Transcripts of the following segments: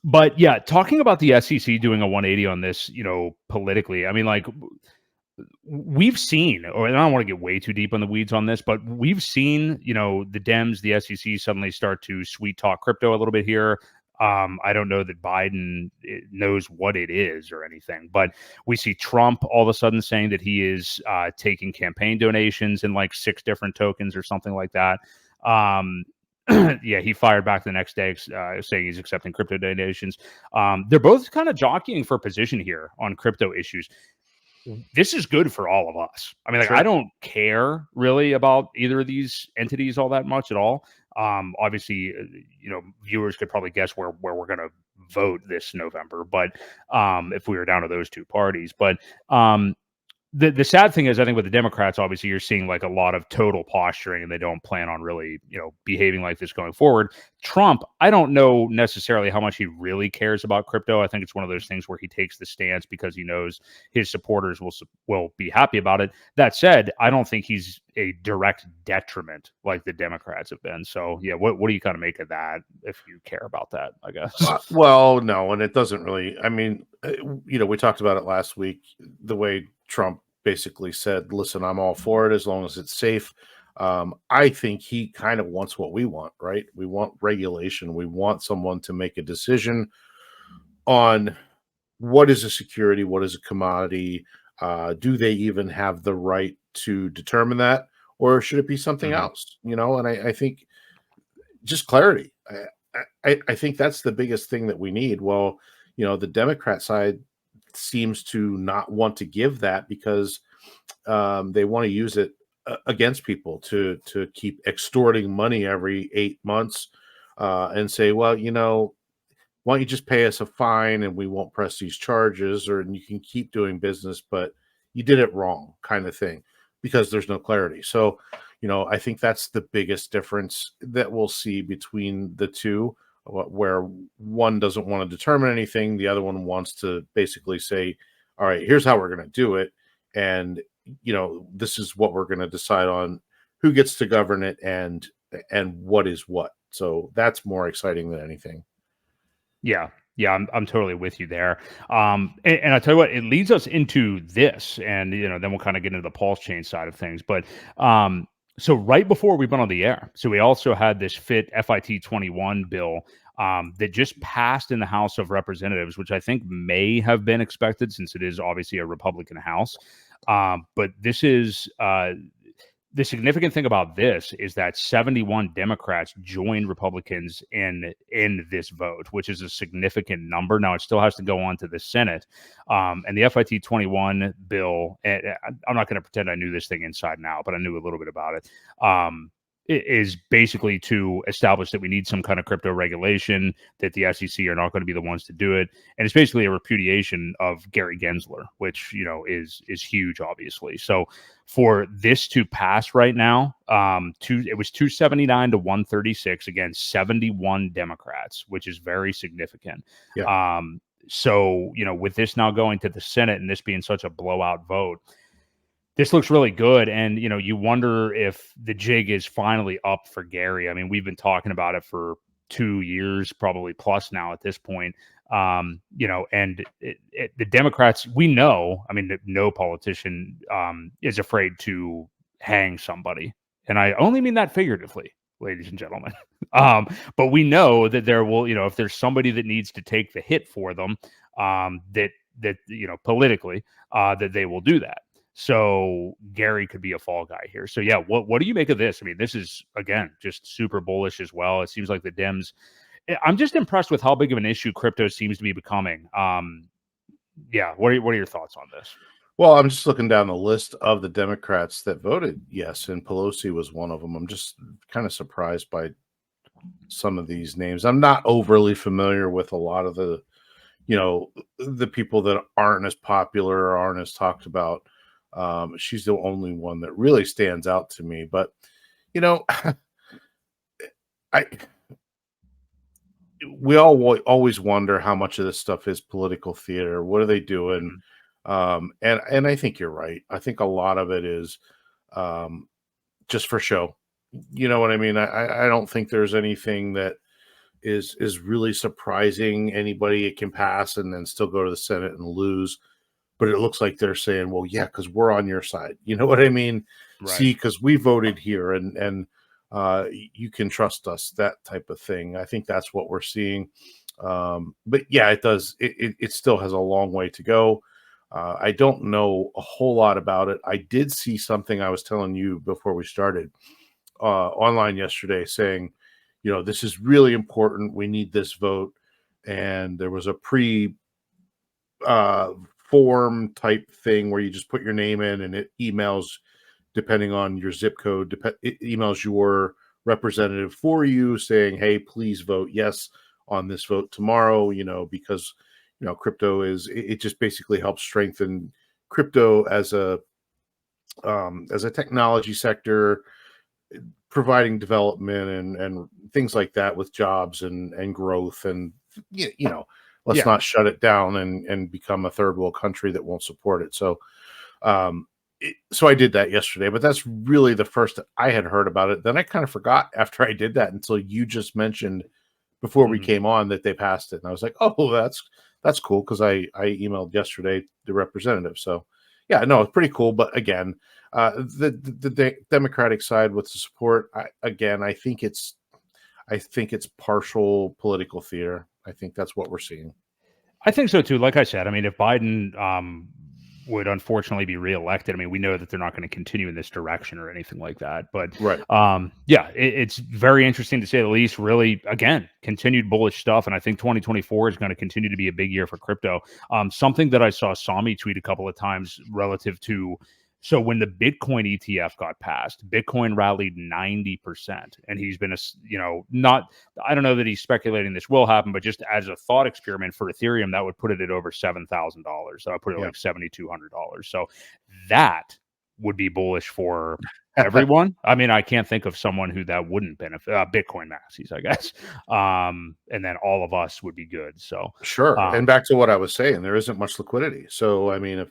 But yeah, talking about the SEC doing a 180 on this, politically, I mean, like we've seen, or I don't want to get way too deep on the weeds on this, but we've seen, the Dems, the SEC suddenly start to sweet talk crypto a little bit here. I don't know that Biden knows what it is or anything, but we see Trump all of a sudden saying that he is taking campaign donations in like 6 different tokens or something like that. Um, yeah, he fired back the next day saying he's accepting crypto donations. They're both kind of jockeying for position here on crypto issues. This is good for all of us. I mean, like, I Sure. don't care really about either of these entities all that much at all. Obviously, viewers could probably guess where we're going to vote this November, but if we were down to those two parties, but the sad thing is, I think with the Democrats, obviously, you're seeing like a lot of total posturing, and they don't plan on really, behaving like this going forward. Trump, I don't know necessarily how much he really cares about crypto. I think it's one of those things where he takes the stance because he knows his supporters will be happy about it. That said, I don't think he's a direct detriment like the Democrats have been. So, yeah, what do you kind of make of that if you care about that? I guess. Well, no, and it doesn't really. I mean, we talked about it last week. The way Trump basically said, "Listen, I'm all for it as long as it's safe." I think he kind of wants what we want, right? We want regulation. We want someone to make a decision on what is a security, what is a commodity. Do they even have the right to determine that, or should it be something Mhm. else? And I think just clarity. I think that's the biggest thing that we need. Well, the Democrat side seems to not want to give that because they want to use it against people to keep extorting money every 8 months and say, well, why don't you just pay us a fine and we won't press these charges, or and you can keep doing business, but you did it wrong, kind of thing, because there's no clarity. So, I think that's the biggest difference that we'll see between the two, where one doesn't want to determine anything, the other one wants to basically say, all right, here's how we're going to do it. And, this is what we're going to decide on, who gets to govern it, and what is what. So that's more exciting than anything. Yeah. Yeah, I'm totally with you there. And I tell you what, it leads us into this, and then we'll kind of get into the pulse chain side of things. But so right before we went on the air, so we also had this FIT 21 bill that just passed in the House of Representatives, which I think may have been expected since it is obviously a Republican House. But this is the significant thing about this is that 71 Democrats joined Republicans in this vote, which is a significant number. Now it still has to go on to the Senate, and the FIT 21 bill. I'm not going to pretend I knew this thing inside and out, but I knew a little bit about it. Is basically to establish that we need some kind of crypto regulation, that the SEC are not going to be the ones to do it, and it's basically a repudiation of Gary Gensler, which is huge, obviously. So for this to pass right now, it was 279 to 136 against 71 Democrats, which is very significant. Yeah. So with this now going to the Senate and this being such a blowout vote, this looks really good. And, you wonder if the jig is finally up for Gary. I mean, we've been talking about it for 2 years, probably plus now at this point. And the Democrats, we know, I mean, no politician is afraid to hang somebody. And I only mean that figuratively, ladies and gentlemen. But we know that there will, if there's somebody that needs to take the hit for them, politically, that they will do that. So Gary could be a fall guy here. So yeah, what do you make of this? I mean, this is again just super bullish as well. It seems like the Dems. I'm just impressed with how big of an issue crypto seems to be becoming. Yeah, what are your thoughts on this? Well, I'm just looking down the list of the Democrats that voted yes, and Pelosi was one of them. I'm just kind of surprised by some of these names. I'm not overly familiar with a lot of the people that aren't as popular or aren't as talked about. She's the only one that really stands out to me. But you know, I we all always wonder how much of this stuff is political theater. What are they doing? Mhm. And I think you're right. I think a lot of it is just for show. You know what I mean? I don't think there's anything that is really surprising. Anybody it can pass and then still go to the Senate and lose. But it looks like they're saying, well, yeah, because we're on your side. You know what I mean? Right. See, because we voted here and you can trust us, that type of thing. I think that's what we're seeing. But yeah, it does. It still has a long way to go. I don't know a whole lot about it. I did see something I was telling you before we started online yesterday saying, this is really important. We need this vote. And there was a uh, form type thing where you just put your name in and it emails, depending on your zip code, it emails your representative for you saying, hey, please vote yes on this vote tomorrow, because, crypto it just basically helps strengthen crypto as a technology sector, providing development and things like that with jobs and growth and let's Yeah. not shut it down and become a third world country that won't support it. So so I did that yesterday, but that's really the first I had heard about it. Then I kind of forgot after I did that until you just mentioned before we Mhm. came on that they passed it, and I was like, oh, that's cool, because I emailed yesterday the representative. So yeah, no, it's pretty cool. But again, the Democratic side with the support, I think it's partial political theater. I think that's what we're seeing. I think so too. Like I said, I mean, if Biden would unfortunately be reelected, I mean, we know that they're not going to continue in this direction or anything like that. But Right. yeah, it's very interesting to say the least. Really, again, continued bullish stuff, and I think 2024 is going to continue to be a big year for crypto. Something that I saw Sami tweet a couple of times relative to. So when the Bitcoin ETF got passed, Bitcoin rallied 90%, and he's been not. I don't know that he's speculating this will happen, but just as a thought experiment for Ethereum, that would put it at over $7,000. So I put it Yeah. like $7,200. So that would be bullish for everyone. I mean, I can't think of someone who that wouldn't benefit. Bitcoin maxis, I guess, and then all of us would be good. So Sure. And um, back to what I was saying, there isn't much liquidity. So I mean,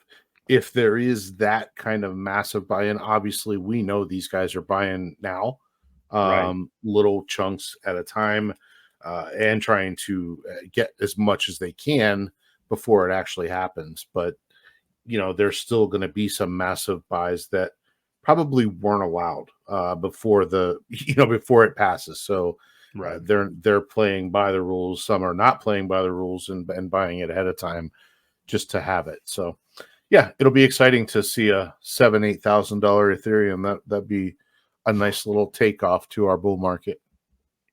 if there is that kind of massive buy-in, obviously we know these guys are buying now, right, little chunks at a time, and trying to get as much as they can before it actually happens. But there's still going to be some massive buys that probably weren't allowed before before it passes. So right. they're playing by the rules. Some are not playing by the rules and buying it ahead of time just to have it. So yeah, it'll be exciting to see a $7,000-8,000 Ethereum. That'd be a nice little takeoff to our bull market.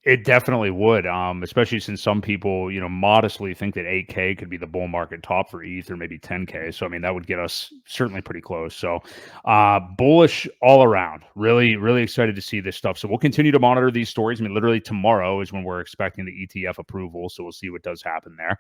It definitely would, especially since some people, modestly think that 8K could be the bull market top for ETH or maybe 10K. So, I mean, that would get us certainly pretty close. So, bullish all around. Really, really excited to see this stuff. So, we'll continue to monitor these stories. I mean, literally tomorrow is when we're expecting the ETF approval. So, we'll see what does happen there.